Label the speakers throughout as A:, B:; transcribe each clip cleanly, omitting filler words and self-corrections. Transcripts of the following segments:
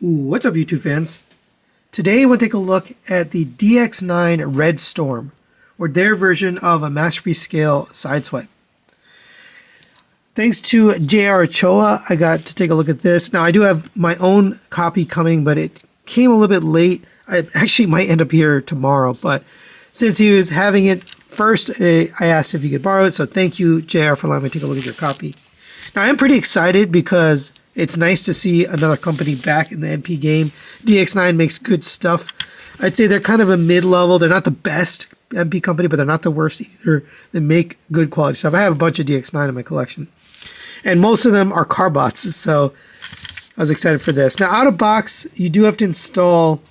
A: Ooh, what's up YouTube fans? Today we'll take a look at the DX9 Red Storm, or their version of a Masterpiece Scale Sideswipe. Thanks to J.R. Ochoa, I got to take a look at this. Now I do have my own copy coming, but it came a little bit late. I actually might end up here tomorrow, but since he was having it first, I asked if he could borrow it, so thank you J.R. for allowing me to take a look at your copy. Now I am pretty excited because it's nice to see another company back in the MP game. DX9 makes good stuff. I'd say they're kind of a mid-level. They're not the best MP company, but they're not the worst either. They make good quality stuff. I have a bunch of DX9 in my collection. And most of them are carbots, so I was excited for this. Now, out of box, you do have to install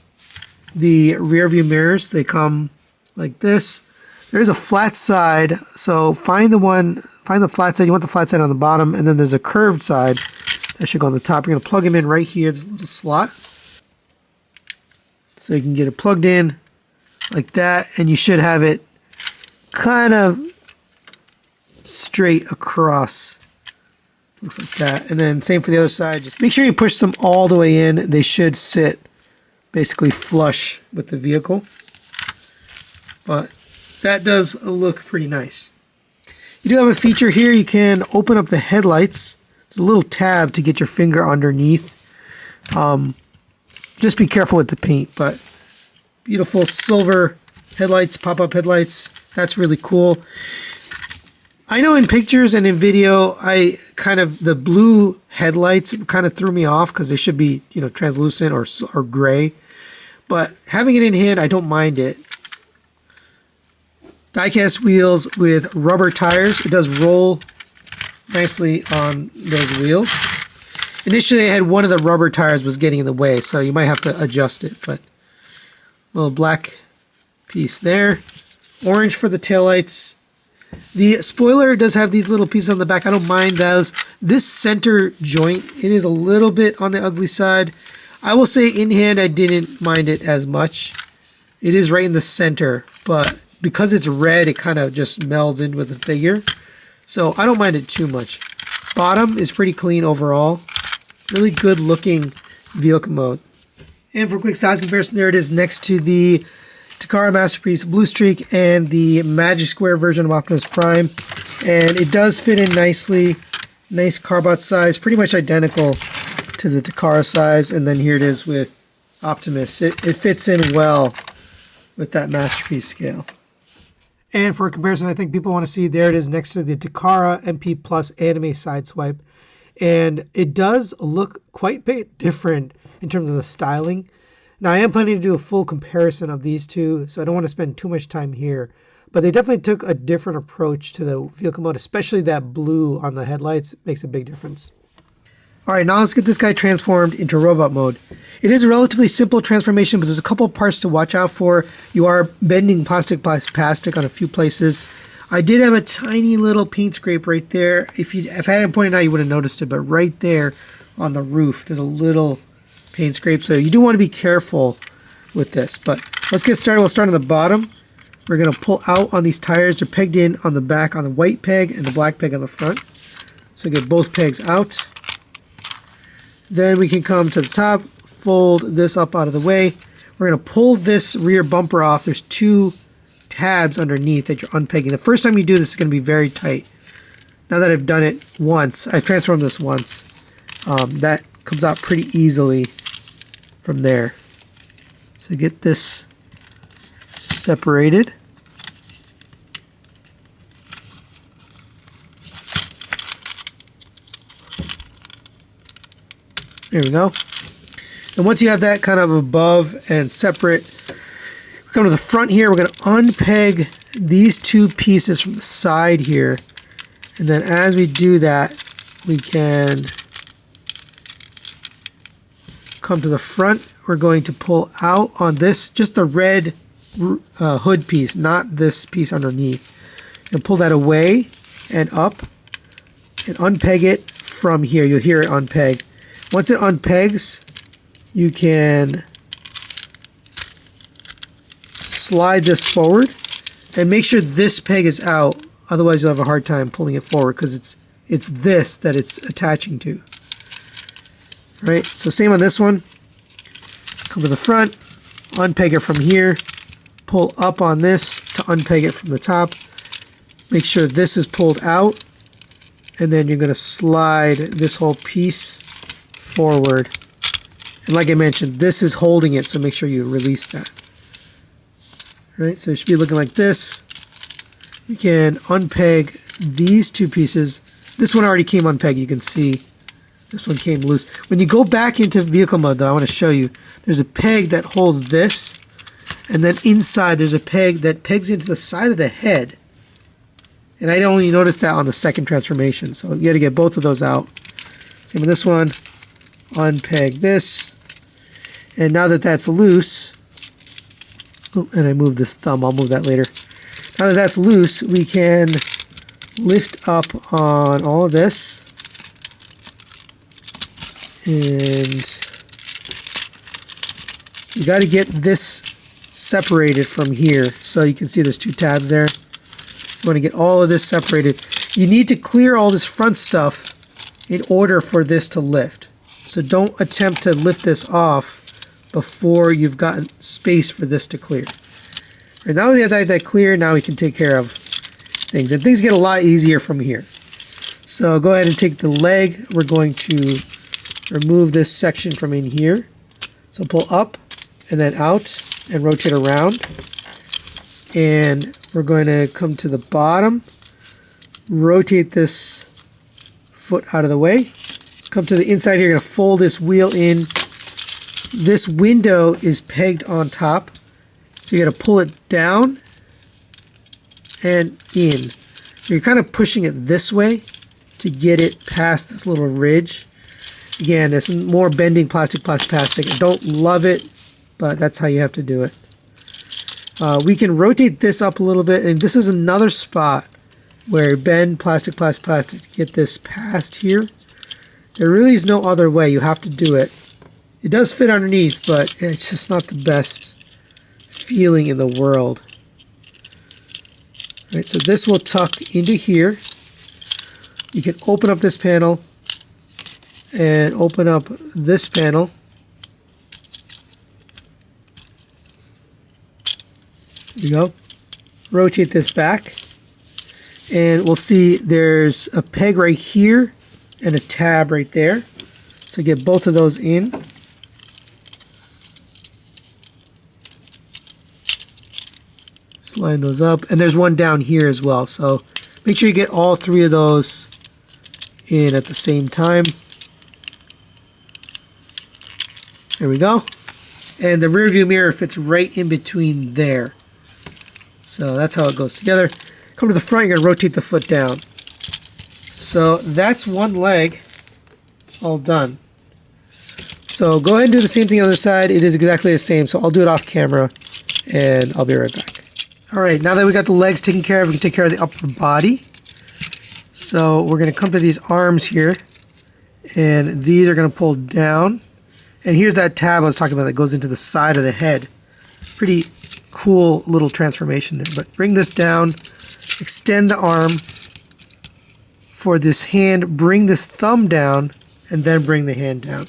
A: the rear view mirrors. They come like this. There's a flat side, so find the flat side. You want the flat side on the bottom, and then there's a curved side. That should go on the top. You're going to plug them in right here. There's a little slot. So you can get it plugged in like that. And you should have it kind of straight across. Looks like that. And then same for the other side. Just make sure you push them all the way in. They should sit basically flush with the vehicle. But that does look pretty nice. You do have a feature here. You can open up the headlights. There's a little tab to get your finger underneath. Just be careful with the paint, but beautiful silver headlights, pop-up headlights. That's really cool. I know in pictures and in video, the blue headlights kind of threw me off because they should be, translucent or gray. But having it in hand, I don't mind it. Die-cast wheels with rubber tires. It does roll nicely on those wheels. Initially I had one of the rubber tires was getting in the way, so you might have to adjust it, but little black piece there. Orange for the taillights. The spoiler does have these little pieces on the back. I don't mind those. This center joint, it is a little bit on the ugly side. I will say in hand I didn't mind it as much. It is right in the center, but because it's red, it kind of just melds in with the figure. So I don't mind it too much. Bottom is pretty clean overall. Really good looking vehicle mode. And for a quick size comparison, there it is next to the Takara Masterpiece Blue Streak and the Magic Square version of Optimus Prime. And it does fit in nicely. Nice carbot size, pretty much identical to the Takara size. And then here it is with Optimus. It fits in well with that Masterpiece scale. And for a comparison, I think people want to see, there it is next to the Takara MP Plus Anime Sideswipe. And it does look quite a bit different in terms of the styling. Now, I am planning to do a full comparison of these two, so I don't want to spend too much time here. But they definitely took a different approach to the vehicle mode, especially that blue on the headlights makes a big difference. All right, now let's get this guy transformed into robot mode. It is a relatively simple transformation, but there's a couple of parts to watch out for. You are bending plastic on a few places. I did have a tiny little paint scrape right there. If I hadn't pointed out, you would have noticed it, but right there on the roof, there's a little paint scrape. So you do want to be careful with this, but let's get started. We'll start on the bottom. We're going to pull out on these tires. They're pegged in on the back on the white peg and the black peg on the front. So get both pegs out. Then we can come to the top, fold this up out of the way. We're going to pull this rear bumper off. There's two tabs underneath that you're unpegging. The first time you do this is going to be very tight. Now that I've done it once, I've transformed this once, that comes out pretty easily from there. So get this separated. There we go. And once you have that kind of above and separate, we come to the front here. We're going to unpeg these two pieces from the side here. And then as we do that, we can come to the front. We're going to pull out on this, just the red hood piece, not this piece underneath. And pull that away and up and unpeg it from here. You'll hear it unpeg. Once it unpegs, you can slide this forward and make sure this peg is out. Otherwise, you'll have a hard time pulling it forward because it's this that it's attaching to. Right? So same on this one. Come to the front, unpeg it from here, pull up on this to unpeg it from the top. Make sure this is pulled out, and then you're going to slide this whole piece forward. And like I mentioned, this is holding it, so make sure you release that. All right, so it should be looking like this. You can unpeg these two pieces. This one already came unpegged, you can see. This one came loose. When you go back into vehicle mode, though, I want to show you. There's a peg that holds this, and then inside there's a peg that pegs into the side of the head. And I only noticed that on the second transformation, so you got to get both of those out. Same with this one. Unpeg this. And now that that's loose, oh, and I moved this thumb, I'll move that later. Now that that's loose, we can lift up on all of this. And you got to get this separated from here. So you can see there's two tabs there. So you want to get all of this separated. You need to clear all this front stuff in order for this to lift. So don't attempt to lift this off before you've gotten space for this to clear. And now we have that clear, now we can take care of things. And things get a lot easier from here. So go ahead and take the leg. We're going to remove this section from in here. So pull up and then out and rotate around. And we're going to come to the bottom, rotate this foot out of the way. Come to the inside here, you're going to fold this wheel in. This window is pegged on top. So you got to pull it down and in. So you're kind of pushing it this way to get it past this little ridge. Again, it's more bending plastic. I don't love it, but that's how you have to do it. We can rotate this up a little bit, and this is another spot where bend plastic to get this past here. There really is no other way. You have to do it. It does fit underneath, but it's just not the best feeling in the world. All right, so this will tuck into here. You can open up this panel and open up this panel. There you go. Rotate this back, and we'll see there's a peg right here and a tab right there. So get both of those in. Just line those up, and there's one down here as well. So make sure you get all three of those in at the same time. There we go. And the rear view mirror fits right in between there. So that's how it goes together. Come to the front, you're going to rotate the foot down. So that's one leg all done. So go ahead and do the same thing on the other side. It is exactly the same. So I'll do it off camera and I'll be right back. All right, now that we got the legs taken care of, we can take care of the upper body. So we're going to come to these arms here, and these are going to pull down. And here's that tab I was talking about that goes into the side of the head. Pretty cool little transformation there. But bring this down, extend the arm for this hand, bring this thumb down, and then bring the hand down.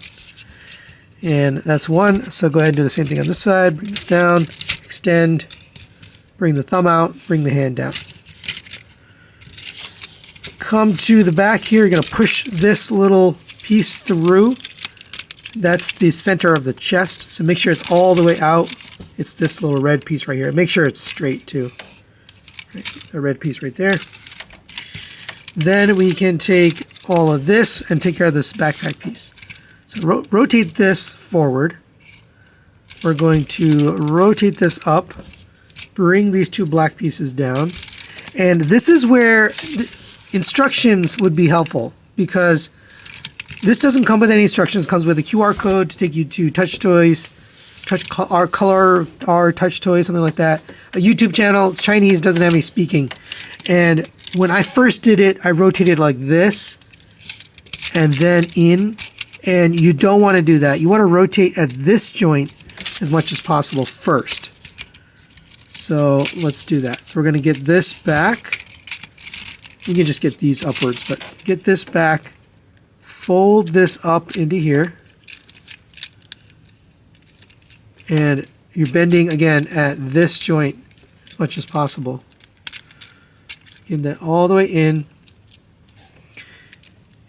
A: And that's one. So go ahead and do the same thing on this side. Bring this down, extend, bring the thumb out, bring the hand down. Come to the back here. You're going to push this little piece through. That's the center of the chest. So make sure it's all the way out. It's this little red piece right here. Make sure it's straight too. Right, the red piece right there. Then we can take all of this and take care of this backpack piece. So rotate this forward. We're going to rotate this up. Bring these two black pieces down. And this is where instructions would be helpful, because this doesn't come with any instructions. It comes with a QR code to take you to Touch Toys, our Touch Toys, something like that. A YouTube channel. It's Chinese, doesn't have any speaking. And when I first did it, I rotated like this and then in. And you don't want to do that. You want to rotate at this joint as much as possible first. So let's do that. So we're going to get this back. You can just get these upwards, but get this back. Fold this up into here. And you're bending again at this joint as much as possible. Get that all the way in.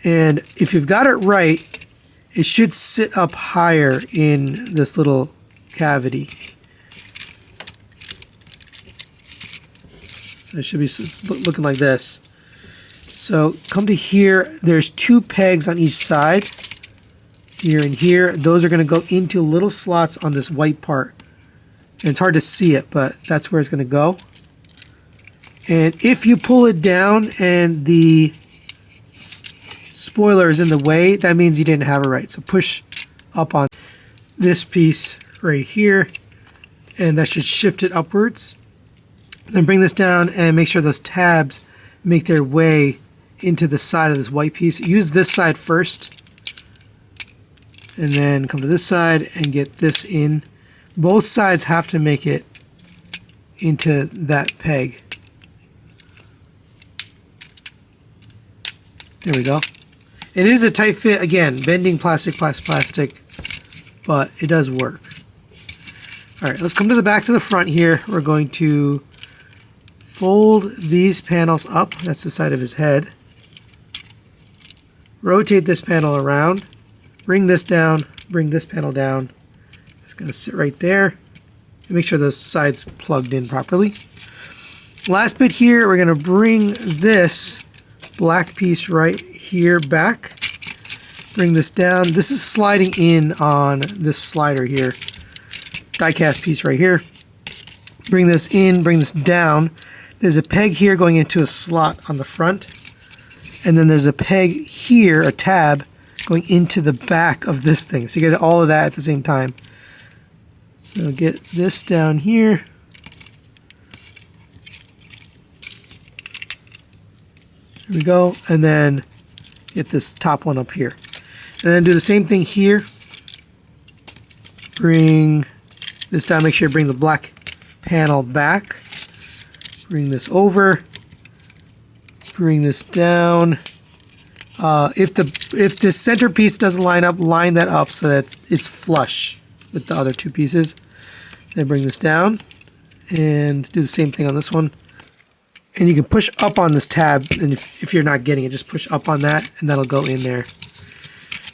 A: And if you've got it right, it should sit up higher in this little cavity. So it should be looking like this. So come to here. There's 2 pegs on each side. Here and here. Those are going to go into little slots on this white part. And it's hard to see it, but that's where it's going to go. And if you pull it down and the spoiler is in the way, that means you didn't have it right. So push up on this piece right here, and that should shift it upwards. Then bring this down and make sure those tabs make their way into the side of this white piece. Use this side first, and then come to this side and get this in. Both sides have to make it into that peg. There we go. It is a tight fit, again, bending plastic, but it does work. All right, let's come to the back to the front here. We're going to fold these panels up. That's the side of his head. Rotate this panel around. Bring this down. Bring this panel down. It's going to sit right there. And make sure those sides plugged in properly. Last bit here, we're going to bring this black piece right here back. Bring this down. This is sliding in on this slider here. Die-cast piece right here. Bring this in, bring this down. There's a peg here going into a slot on the front. And then there's a peg here, a tab, going into the back of this thing. So you get all of that at the same time. So get this down here. There we go. And then get this top one up here. And then do the same thing here. Bring this down. Make sure you bring the black panel back. Bring this over. Bring this down. If the centerpiece doesn't line up, line that up so that it's flush with the other 2 pieces. Then bring this down and do the same thing on this one. And you can push up on this tab, and if you're not getting it, just push up on that, and that'll go in there.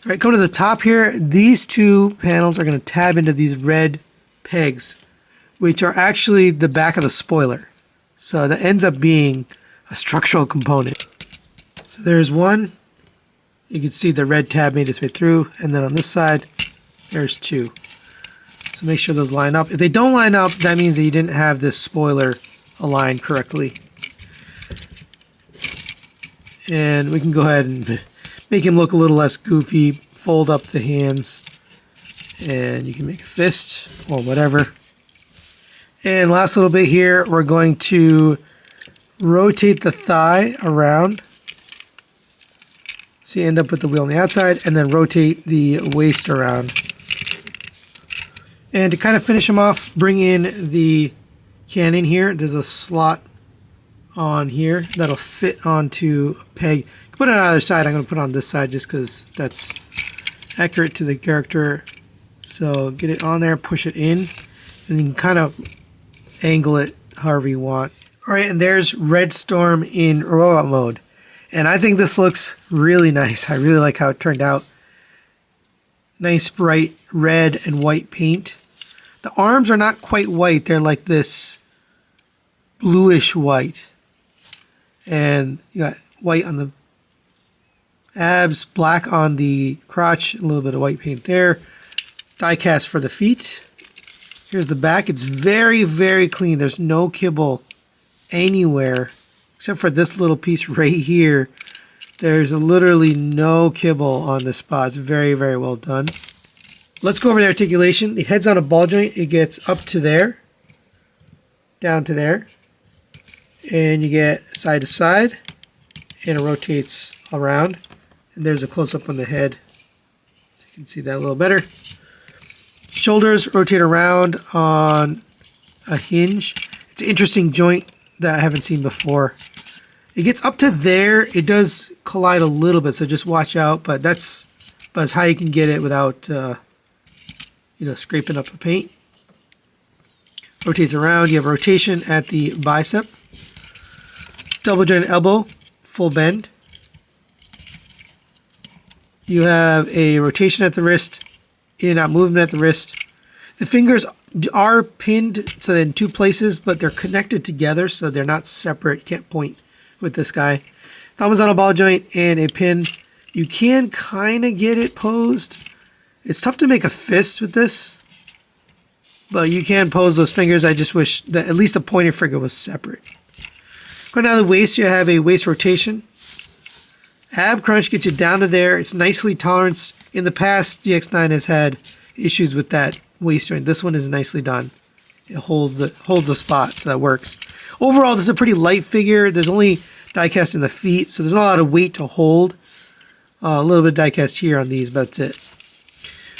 A: All right, come to the top here. These 2 panels are going to tab into these red pegs, which are actually the back of the spoiler. So that ends up being a structural component. So there's one. You can see the red tab made its way through, and then on this side, there's 2. So make sure those line up. If they don't line up, that means that you didn't have this spoiler aligned correctly. And we can go ahead and make him look a little less goofy. Fold up the hands, and you can make a fist or whatever. And last little bit here, we're going to rotate the thigh around. So you end up with the wheel on the outside, and then rotate the waist around. And to kind of finish them off, bring in the cannon here. There's a slot on here that'll fit onto a peg. You can put it on either side. I'm going to put it on this side just because that's accurate to the character. So get it on there, push it in, and you can kind of angle it however you want. All right, and there's Red Storm in robot mode. And I think this looks really nice. I really like how it turned out. Nice bright red and white paint. The arms are not quite white. They're like this bluish white. And you got white on the abs, black on the crotch, a little bit of white paint there. Die cast for the feet. Here's the back. It's very, very clean. There's no kibble anywhere except for this little piece right here. There's literally no kibble on this spot. It's very, very well done. Let's go over the articulation. The head's on a ball joint. It gets up to there, down to there, and you get side to side, and it rotates around. And there's a close-up on the head, so you can see that a little better. Shoulders rotate around on a hinge. It's an interesting joint that I haven't seen before. It gets up to there. It does collide a little bit, so just watch out. But that's how you can get it without, scraping up the paint. rotates around. You have rotation at the bicep, double joint elbow, full bend. You have a rotation at the wrist, in and out movement at the wrist. The fingers are pinned so in two places, but they're connected together, so they're not separate. You can't point with this guy. Thumb is on a ball joint and a pin. You can kind of get it posed. It's tough to make a fist with this, but you can pose those fingers. I just wish that at least the pointer finger was separate. Going down the waist, you have a waist rotation. Ab crunch gets you down to there. It's nicely toleranced. In the past, DX9 has had issues with that waist joint. This one is nicely done. It holds the spot, so that works. Overall, this is a pretty light figure. There's only die-cast in the feet, so there's not a lot of weight to hold. A little bit of die-cast here on these, but that's it.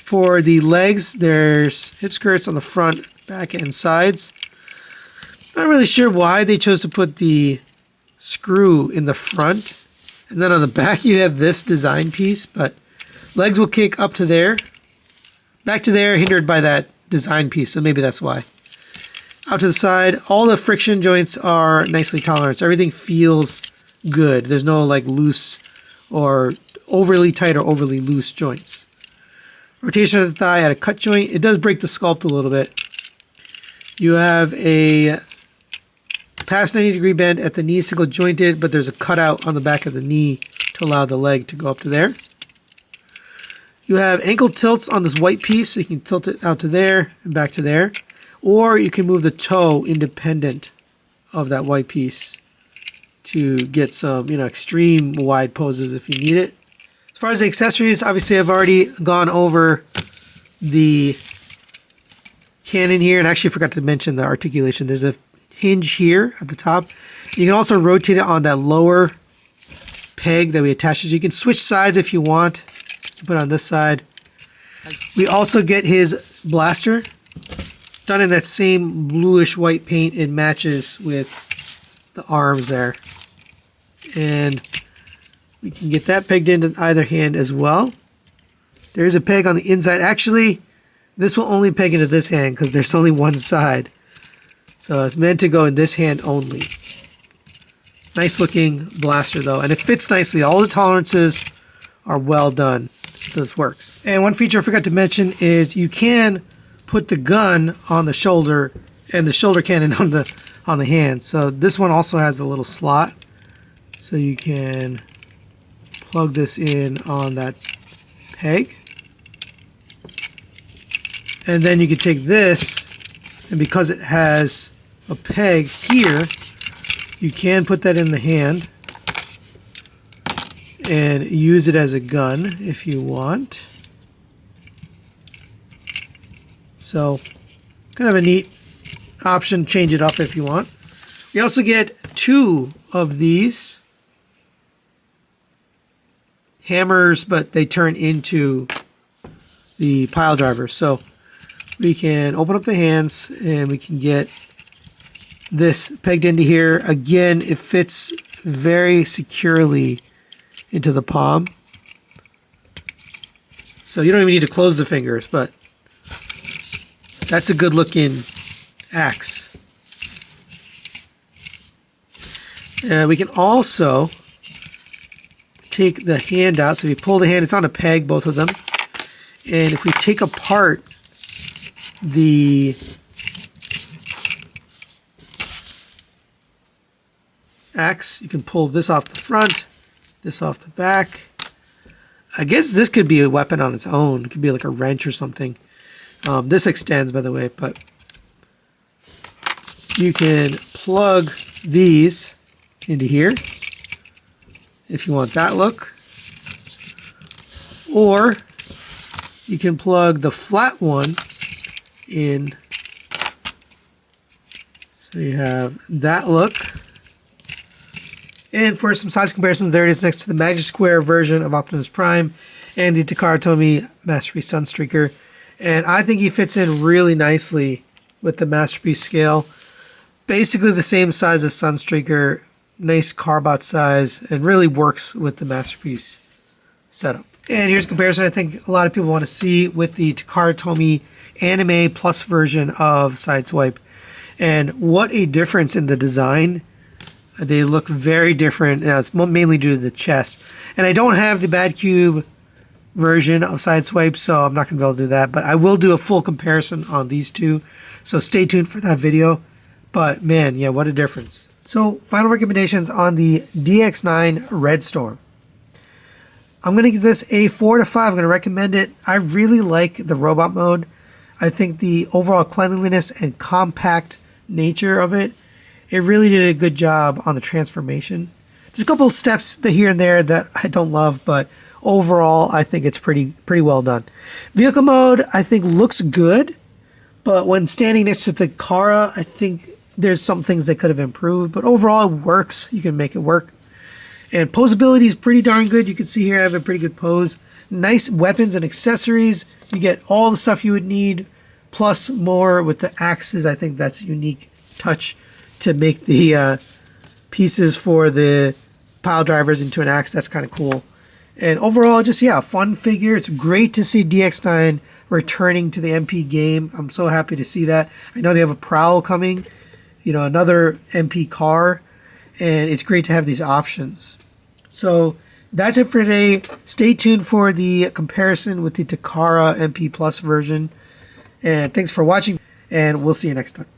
A: For the legs, there's hip skirts on the front, back, and sides. Not really sure why they chose to put the screw in the front. And then on the back, you have this design piece, but legs will kick up to there. Back to there, hindered by that design piece, so maybe that's why. Out to the side, all the friction joints are nicely tolerant. So everything feels good. There's no like loose or overly tight or overly loose joints. Rotation of the thigh at a cut joint. It does break the sculpt a little bit. You have a past 90-degree bend at the knee, single jointed, but there's a cutout on the back of the knee to allow the leg to go up to there. You have ankle tilts on this white piece, so you can tilt it out to there and back to there. Or you can move the toe independent of that white piece to get some, extreme wide poses if you need it. As far as the accessories, obviously I've already gone over the cannon here, and I actually forgot to mention the articulation. There's a hinge here at the top. You can also rotate it on that lower peg that we attach it to. You can switch sides if you want. Put it on this side. We also get his blaster done in that same bluish white paint. It matches with the arms there. And we can get that pegged into either hand as well. There's a peg on the inside. Actually, this will only peg into this hand because there's only one side. So it's meant to go in this hand only. Nice looking blaster though, and it fits nicely. All the tolerances are well done, so this works. And one feature I forgot to mention is you can put the gun on the shoulder and the shoulder cannon on the hand. So this one also has a little slot, so you can plug this in on that peg. And then you can take this, and because it has a peg here, you can put that in the hand and use it as a gun if you want. So kind of a neat option. Change it up if you want. We also get 2 of these hammers, but they turn into the pile drivers. So we can open up the hands and we can get this pegged into here. Again, it fits very securely into the palm. So you don't even need to close the fingers, but that's a good looking axe. We can also take the hand out. So if you pull the hand, it's on a peg, both of them. And if we take apart the axe, you can pull this off the front, this off the back. I guess this could be a weapon on its own. It could be like a wrench or something. This extends, by the way, but you can plug these into here if you want that look. Or you can plug the flat one in. So you have that look. And for some size comparisons, there it is next to the Magic Square version of Optimus Prime and the Takara Tomy Masterpiece Sunstreaker. And I think he fits in really nicely with the Masterpiece scale. Basically the same size as Sunstreaker, nice carbot size, and really works with the Masterpiece setup. And here's a comparison I think a lot of people want to see with the Takara Tomy Anime Plus version of Sideswipe. And what a difference in the design. They look very different. It's mainly due to the chest. And I don't have the Bad Cube version of Sideswipe, so I'm not going to be able to do that. But I will do a full comparison on these two. So stay tuned for that video. But man, yeah, what a difference. So final recommendations on the DX9 Red Storm. I'm going to give this a 4 to 5. I'm going to recommend it. I really like the robot mode. I think the overall cleanliness and compact nature of it, it really did a good job on the transformation. There's a couple of steps here and there that I don't love, but overall, I think it's pretty well done. Vehicle mode, I think, looks good, but when standing next to the Kara, I think there's some things that could have improved, but overall, it works. You can make it work. And posability is pretty darn good. You can see here I have a pretty good pose. Nice weapons and accessories. You get all the stuff you would need, plus more with the axes. I think that's a unique touch to make the pieces for the pile drivers into an axe. That's kind of cool. And overall, just, yeah, a fun figure. It's great to see DX9 returning to the MP game. I'm so happy to see that. I know they have a Prowl coming, you know, another MP car, and it's great to have these options. So that's it for today. Stay tuned for the comparison with the Takara MP Plus version. And thanks for watching, and we'll see you next time.